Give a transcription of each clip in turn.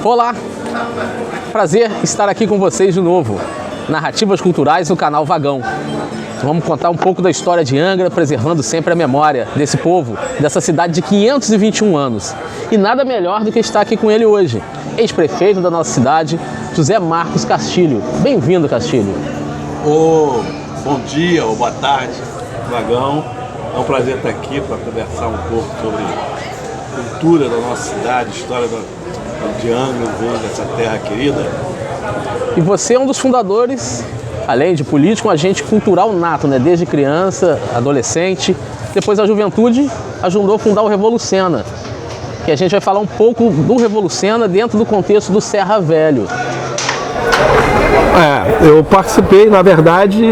Olá, prazer estar aqui com vocês de novo, Narrativas Culturais no canal Vagão. Vamos contar um pouco da história de Angra, preservando sempre a memória desse povo, dessa cidade de 521 anos. E nada melhor do que estar aqui com ele hoje, ex-prefeito da nossa cidade, José Marcos Castilho. Bem-vindo, Castilho. Bom dia ou boa tarde, Vagão. É um prazer estar aqui para conversar um pouco sobre a cultura da nossa cidade, história de Angra, dessa terra querida. E você é um dos fundadores, além de político, um agente cultural nato, né? Desde criança, adolescente, depois a juventude ajudou a fundar o Revolucena, que a gente vai falar um pouco do Revolucena dentro do contexto do Serra Velho. Eu participei, na verdade,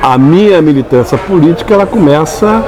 a minha militância política ela começa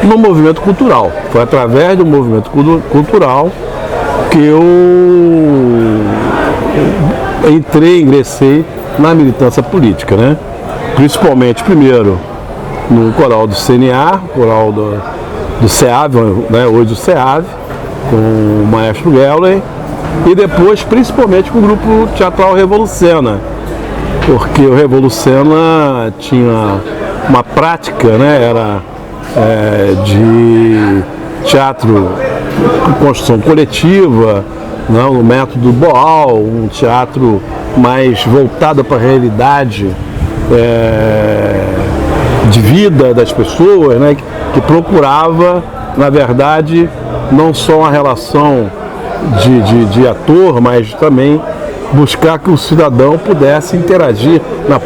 no movimento cultural. Foi através do movimento cultural que eu ingressei na militância política, né? Principalmente, primeiro, no coral do CNA, coral do SEAV, né? Hoje o SEAV, com o maestro Gellen, e depois, principalmente, com o grupo teatral Revolucena, porque o Revolucena tinha uma prática, né? Era de teatro com construção coletiva, não, no método Boal, um teatro mais voltado para a realidade de vida das pessoas, né, que procurava, na verdade, não só a relação de ator, mas também buscar que o cidadão pudesse interagir na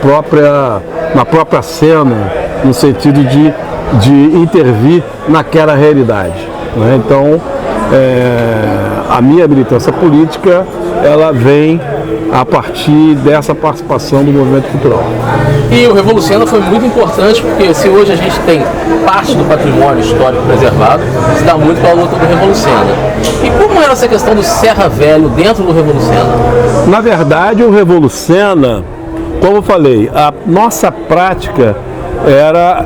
própria cena, no sentido de intervir naquela realidade, né? Então, a minha militância política, ela vem a partir dessa participação do movimento cultural. E o Revolucena foi muito importante, porque se hoje a gente tem parte do patrimônio histórico preservado, se dá muito para a luta do Revolucena. E como era essa questão do Serra Velho dentro do Revolucena? Na verdade, o Revolucena, como eu falei, a nossa prática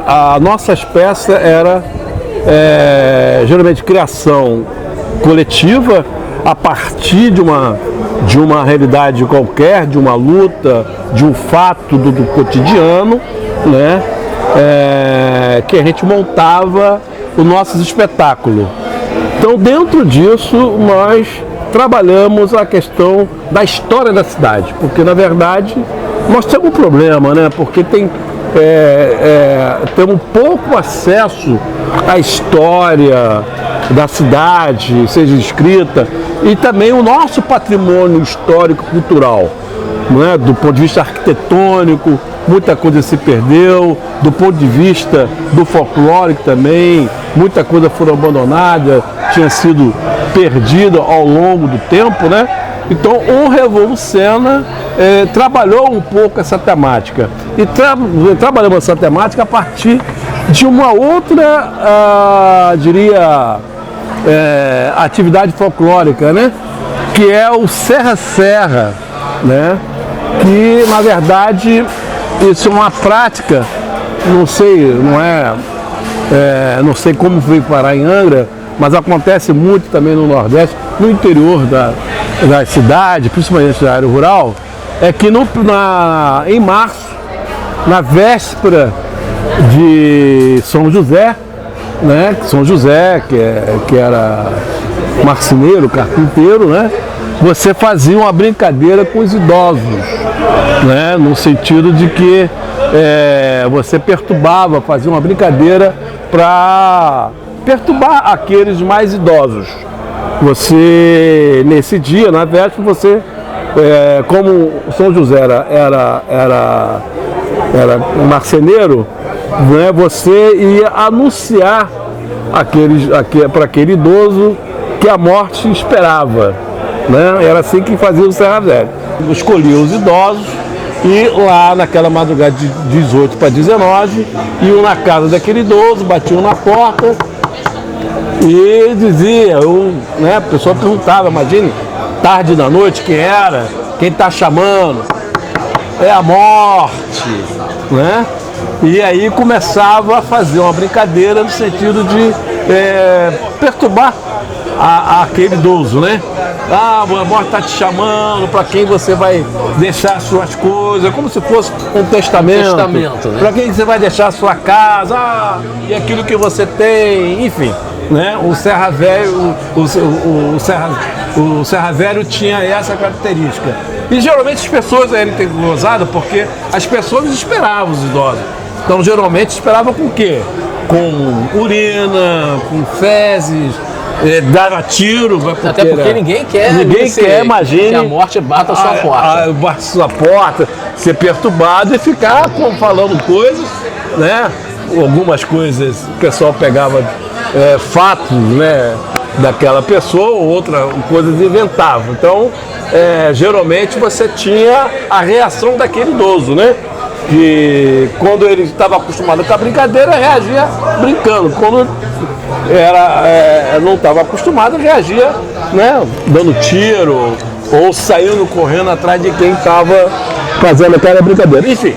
a nossa espécie era geralmente criação coletiva a partir de uma realidade qualquer, de uma luta, de um fato do cotidiano, né? Que a gente montava os nossos espetáculos. Então, dentro disso, nós trabalhamos a questão da história da cidade, porque, na verdade, nós temos um problema, né? Porque temos pouco acesso à história da cidade, seja escrita, e também o nosso patrimônio histórico-cultural, né? Do ponto de vista arquitetônico, muita coisa se perdeu, do ponto de vista do folclórico também, muita coisa foi abandonada, tinha sido perdida ao longo do tempo, né? Então, o Revolucena trabalhou um pouco essa temática. E trabalhamos essa temática a partir de uma outra, atividade folclórica, né? Que é o Serra-Serra, né? Que, na verdade, isso é uma prática, não sei como veio parar em Angra, mas acontece muito também no Nordeste, no interior da cidade, principalmente da área rural, é que em março, na véspera de São José, né? São José, que era marceneiro, carpinteiro, né? Você fazia uma brincadeira com os idosos, né? No sentido de que você fazia uma brincadeira para perturbar aqueles mais idosos. Você, nesse dia, na véspera, como São José era marceneiro, né, você ia anunciar para aquele idoso que a morte esperava, né? Era assim que fazia o Serra Velho. Escolhia os idosos e lá naquela madrugada de 18 para 19, iam na casa daquele idoso, batiam na porta e dizia, né, a pessoa perguntava, imagine, tarde da noite, quem era, quem está chamando, é a morte, né? E aí começava a fazer uma brincadeira no sentido de perturbar aquele idoso, né? Ah, a morte está te chamando, para quem você vai deixar suas coisas, como se fosse um testamento. Né? Para quem você vai deixar a sua casa, e aquilo que você tem, enfim. Né? O Serra Velho, o Serra Velho tinha essa característica. E geralmente as pessoas eram gozado porque as pessoas esperavam os idosos. Então geralmente esperavam com o quê? Com urina, com fezes, dava tiro. Até porque ninguém quer, imagine, que a morte bata a sua porta. Bata a sua porta, ser perturbado e ficar falando coisas, né? Algumas coisas o pessoal pegava fatos, né, daquela pessoa, outra coisas inventava. Então, geralmente você tinha a reação daquele idoso, né? Que quando ele estava acostumado com a brincadeira, reagia brincando. Quando não estava acostumado, reagia, né, dando tiro ou saindo correndo atrás de quem estava fazendo aquela brincadeira. Enfim,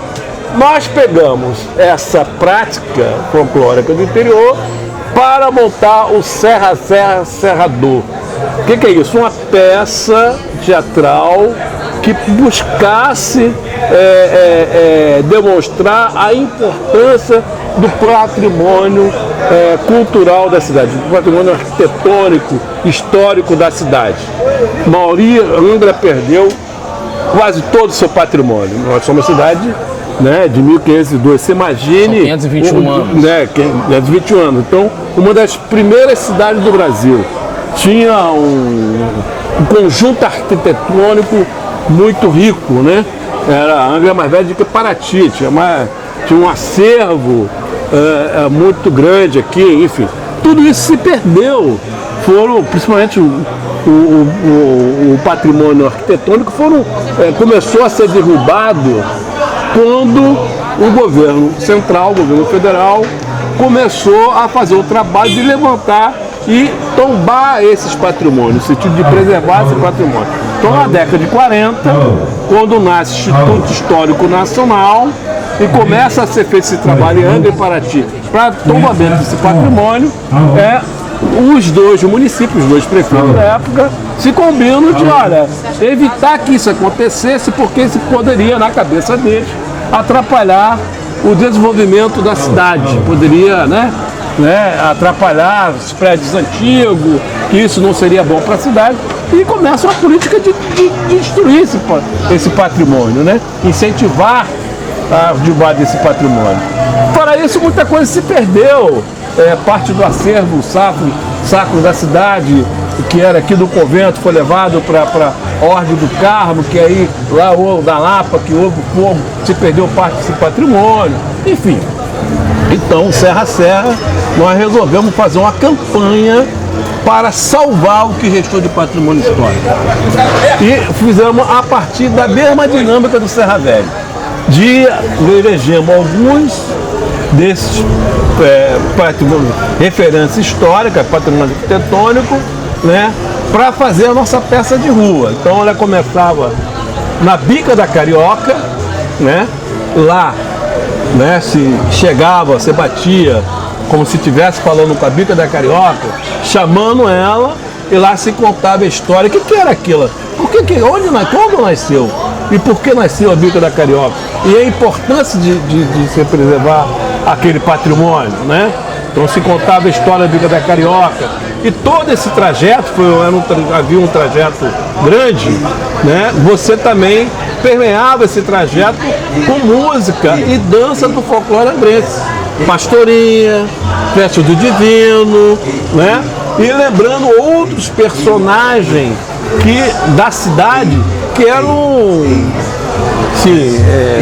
nós pegamos essa prática folclórica do interior para montar o Serra Serrador. O que é isso? Uma peça teatral que buscasse demonstrar a importância do patrimônio cultural da cidade, do patrimônio arquitetônico, histórico da cidade. Angra perdeu quase todo o seu patrimônio. Nós somos uma cidade, né, de 1502, você imagine... São 521 anos. Né, 521 anos. Então, uma das primeiras cidades do Brasil. Tinha um conjunto arquitetônico muito rico, né? A Angra mais velha do que Paraty, tinha um acervo muito grande aqui, enfim. Tudo isso se perdeu. Foram, principalmente o patrimônio arquitetônico, começou a ser derrubado quando o governo central, o governo federal, começou a fazer o trabalho de levantar e tombar esses patrimônios, no sentido de preservar esse patrimônio. Então, na década de 40, quando nasce o Instituto Histórico Nacional e começa a ser feito esse trabalho em Angra e Paraty para tombamento desse patrimônio, os dois municípios, os dois prefeitos da época, se combinam de, olha, evitar que isso acontecesse, porque isso poderia, na cabeça deles, atrapalhar o desenvolvimento da cidade, poderia, né, atrapalhar os prédios antigos, que isso não seria bom para a cidade, e começa uma política de destruir esse patrimônio, né, incentivar a derrubada desse patrimônio. Para isso, muita coisa se perdeu. Parte do acervo sacro da cidade, que era aqui do convento, foi levado para a Ordem do Carmo, que aí lá da Lapa, que houve fogo, se perdeu parte desse patrimônio, enfim. Então, Serra, nós resolvemos fazer uma campanha para salvar o que restou de patrimônio histórico. E fizemos a partir da mesma dinâmica do Serra Velho. Elegemos alguns desses patrimônio, referência histórica, patrimônio arquitetônico, né, para fazer a nossa peça de rua. Então ela começava na Bica da Carioca, né, lá, né, se chegava, se batia, como se estivesse falando com a Bica da Carioca, chamando ela, e lá se contava a história. O que era aquilo? Quando nasceu? E por que nasceu a Bica da Carioca? E a importância de se preservar aquele patrimônio, né? Então se contava a história da Bica da Carioca. E todo esse trajeto, havia um trajeto grande, né? Você também permeava esse trajeto com música e dança do folclore angrense. Pastorinha, Festa do Divino, né? E lembrando outros personagens da cidade que eram,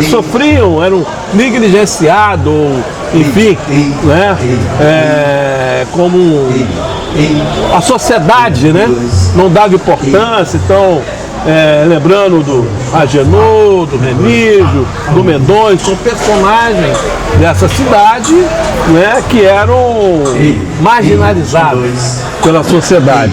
sofriam, eram negligenciados, enfim, né? Como a sociedade, né, não dava importância. Então, lembrando do Agenor, do Remígio, do Mendonça, são personagens dessa cidade, né, que eram marginalizados pela sociedade.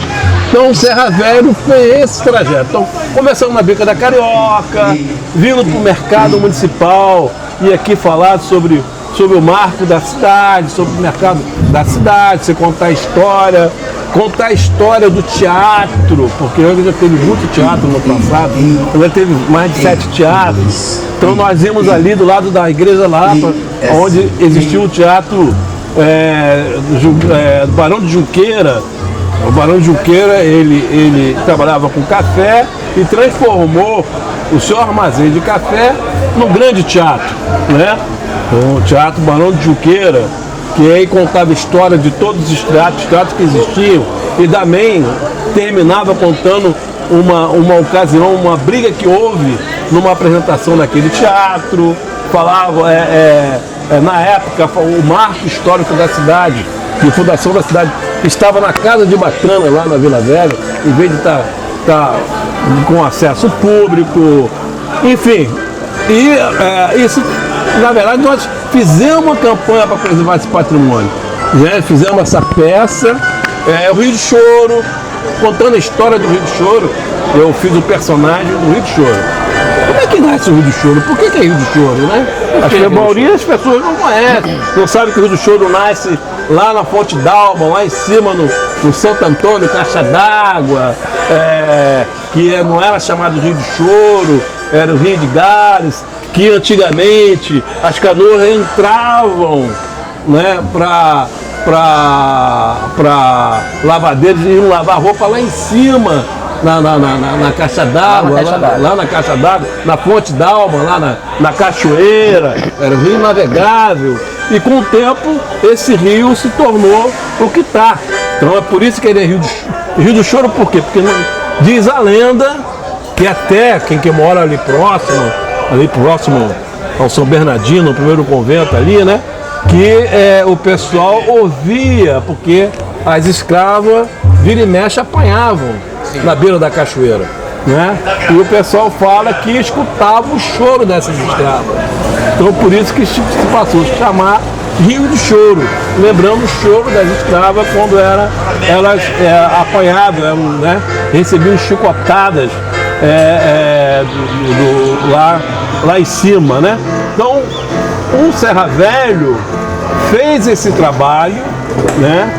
Então, o Serra Velho foi esse trajeto. Então, começando na Bica da Carioca, vindo para o mercado municipal e aqui falar sobre o marco da cidade, sobre o mercado da cidade, você contar a história, contar a história do teatro, porque Angra já teve muito teatro no passado, já teve mais de 7 teatros. Então nós íamos ali do lado da igreja Lapa, onde existia um teatro do Barão de Junqueira. O Barão de Junqueira, ele trabalhava com café e transformou o seu armazém de café num grande teatro, né? O Teatro Barão de Junqueira, que aí contava a história de todos os teatros que existiam, e também terminava contando uma ocasião, uma briga que houve numa apresentação daquele teatro. Falava, na época, o marco histórico da cidade, de fundação da cidade, estava na Casa de Batrana, lá na Vila Velha, em vez de estar com acesso público, enfim. E isso, na verdade, nós fizemos uma campanha para preservar esse patrimônio, né? Fizemos essa peça, o Rio de Choro, contando a história do Rio de Choro. Eu fiz o personagem do Rio de Choro. Como é que nasce o Rio de Choro? Por que é Rio de Choro, né? Acho que a maioria das pessoas não conhece, não sabe que o Rio de Choro nasce lá na Fonte d'Alba, lá em cima no Santo Antônio, Caixa d'Água, que não era chamado Rio de Choro, era o Rio de Gales, que antigamente as canoas entravam, né, para lavadeiros e iam lavar roupa lá em cima, na caixa d'água, lá na caixa d'água, na Fonte d'Alba, lá na cachoeira, era o rio navegável. E com o tempo esse rio se tornou o que está. Então é por isso que ele é Rio do Choro, por quê? Porque diz a lenda que até quem mora ali próximo ao São Bernardino, no primeiro convento ali, né? Que o pessoal ouvia, porque as escravas vira e mexe apanhavam na beira da cachoeira, né? E o pessoal fala que escutava o choro dessas escravas. Então por isso que se passou a chamar Rio de Choro, lembrando o choro das escravas quando elas apanhavam, né? Recebiam chicotadas lá em cima, né? Então o Serra Velho fez esse trabalho, né?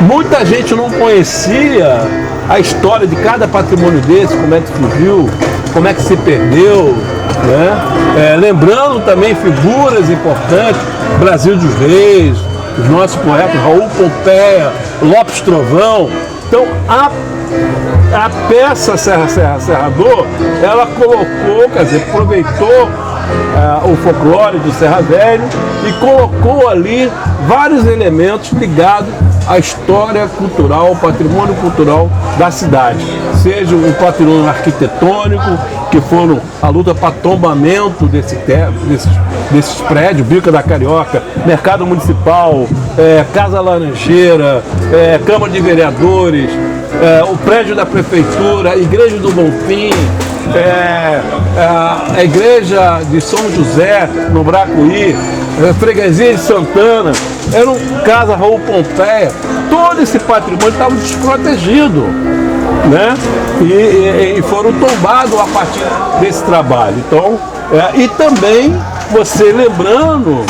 Muita gente não conhecia a história de cada patrimônio desse, como é que surgiu, como é que se perdeu, né? Lembrando também figuras importantes, Brasil dos Reis, os nossos poetas, Raul Pompeia, Lopes Trovão. Então a peça Serrador, ela colocou, quer dizer, aproveitou o folclore do Serra Velho e colocou ali vários elementos ligados à história cultural, ao patrimônio cultural da cidade. Seja o patrimônio arquitetônico, que foram a luta para tombamento desses prédios, Bica da Carioca, Mercado Municipal, Casa Laranjeira, Câmara de Vereadores, o prédio da Prefeitura, a Igreja do Bonfim, a Igreja de São José, no Bracuí, Freguesia de Santana, era Casa Raul Pompeia. Todo esse patrimônio estava desprotegido, né? E foram tombados a partir desse trabalho. Então, e também você lembrando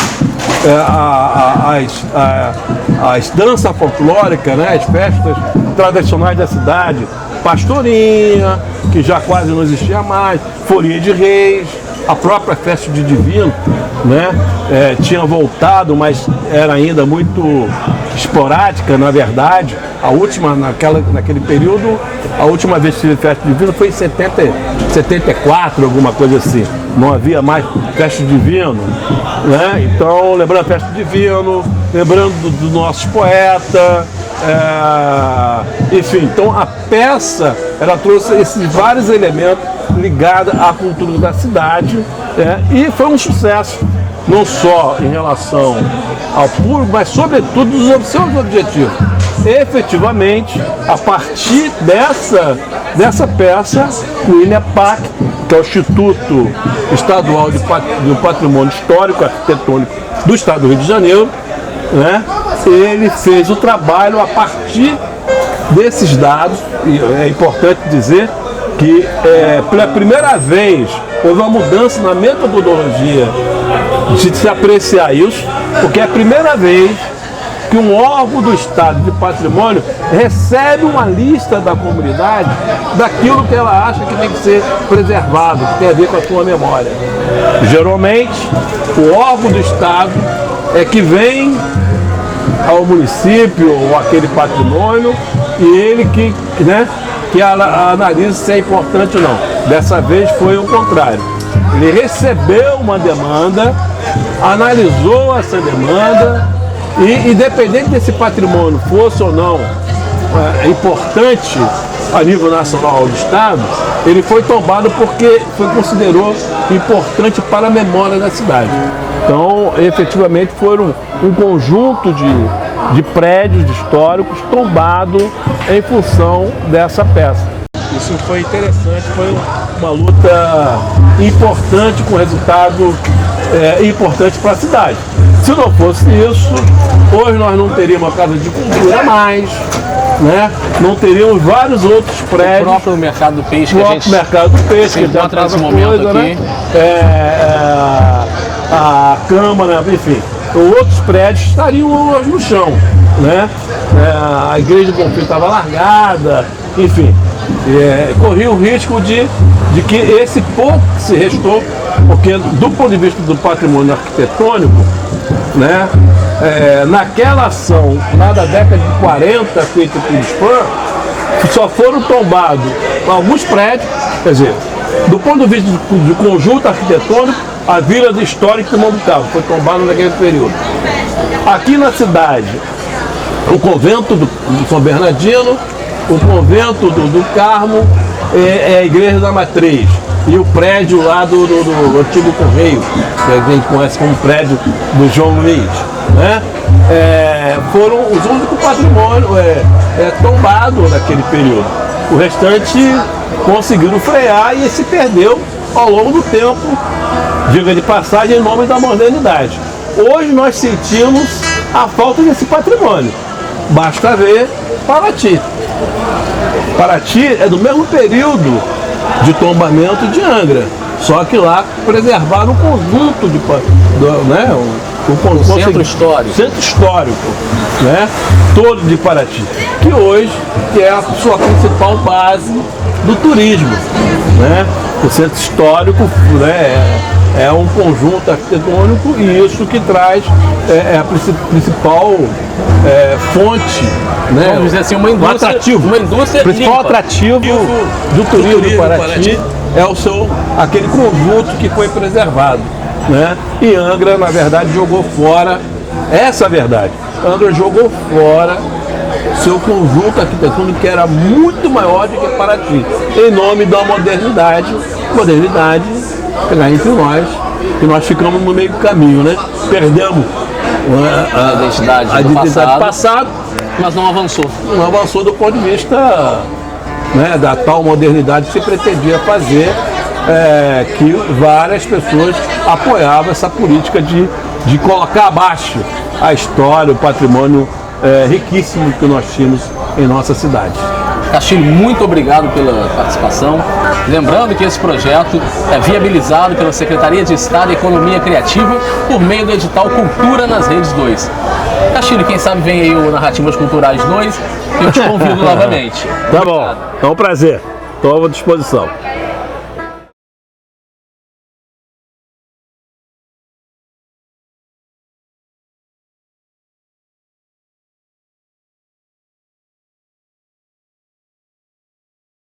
as danças folclóricas, né? As festas tradicionais da cidade, Pastorinha, que já quase não existia mais, Folia de Reis, a própria festa de Divino, né? Tinha voltado, mas era ainda muito esporádica, na verdade. A última, naquele período, a última vez que tive festa de Divino foi em 74, alguma coisa assim. Não havia mais festa de Divino, né? Então, lembrando a festa de Divino, lembrando dos nossos poetas, enfim. Então, a peça, ela trouxe esses vários elementos ligados à cultura da cidade, e foi um sucesso, não só em relação ao público, mas sobretudo dos seus objetivos. Efetivamente, a partir dessa peça, o INEPAC, que é o Instituto Estadual do Patrimônio Histórico Arquitetônico do Estado do Rio de Janeiro, né? Ele fez o trabalho a partir desses dados, e é importante dizer que pela primeira vez houve uma mudança na metodologia de se apreciar isso, porque é a primeira vez que um órgão do Estado de Patrimônio recebe uma lista da comunidade daquilo que ela acha que tem que ser preservado, que tem a ver com a sua memória. Geralmente, o órgão do Estado é que vem ao município ou aquele patrimônio e ele que analisa se é importante ou não. Dessa vez foi o contrário. Ele recebeu uma demanda, analisou essa demanda e, independente desse patrimônio fosse ou não importante a nível nacional ou do Estado, ele foi tombado porque considerou importante para a memória da cidade. Então, efetivamente, foram um conjunto de prédios históricos tombados em função dessa peça. Isso foi interessante, foi uma luta importante, com resultado importante para a cidade. Se não fosse isso, hoje nós não teríamos a Casa de Cultura mais, né? Não teríamos vários outros prédios. O próprio Mercado do Peixe, Mercado do Peixe, que já traz um momento aqui. Né? A Câmara, enfim, outros prédios estariam hoje no chão, né? A Igreja do Bom Fim estava largada, enfim, corria o risco de que esse pouco que se restou, porque do ponto de vista do patrimônio arquitetônico, né? Naquela ação lá da década de 40 feita por SPAM, só foram tombados alguns prédios, quer dizer, do ponto de vista do conjunto arquitetônico, a Vila Histórica de Mambucaba foi tombada naquele período. Aqui na cidade, o convento do São Bernardino, o convento do Carmo, a Igreja da Matriz e o prédio lá do antigo Correio, que a gente conhece como prédio do João Luiz, né? Foram os únicos patrimônios tombados naquele período. O restante conseguiram frear e se perdeu ao longo do tempo, diga de passagem, em nome da modernidade. Hoje nós sentimos a falta desse patrimônio. Basta ver Paraty. Paraty é do mesmo período de tombamento de Angra, só que lá preservaram o conjunto o centro histórico, né? Todo de Paraty, que hoje é a sua principal base do turismo, né? O centro histórico, né, é um conjunto arquitetônico e isso que traz a principal fonte, né? Vamos dizer assim, uma indústria principal atrativo do turismo de Paraty é aquele conjunto que foi preservado, né? E Angra, na verdade, jogou fora, essa é a verdade, Angra jogou fora seu conjunto arquitetônico, que era muito maior do que Paraty, em nome da modernidade, entre nós, que nós ficamos no meio do caminho, né? Perdemos a identidade do passado, mas não avançou. Não avançou do ponto de vista, né, da tal modernidade que se pretendia fazer, que várias pessoas apoiavam essa política de colocar abaixo a história, o patrimônio riquíssimo que nós tínhamos em nossa cidade. Castilho, muito obrigado pela participação. Lembrando que esse projeto é viabilizado pela Secretaria de Estado de Economia Criativa por meio do edital Cultura nas Redes 2. Castilho, quem sabe vem aí o Narrativas Culturais 2, que eu te convido novamente. Tá bom, é um prazer. Estou à disposição.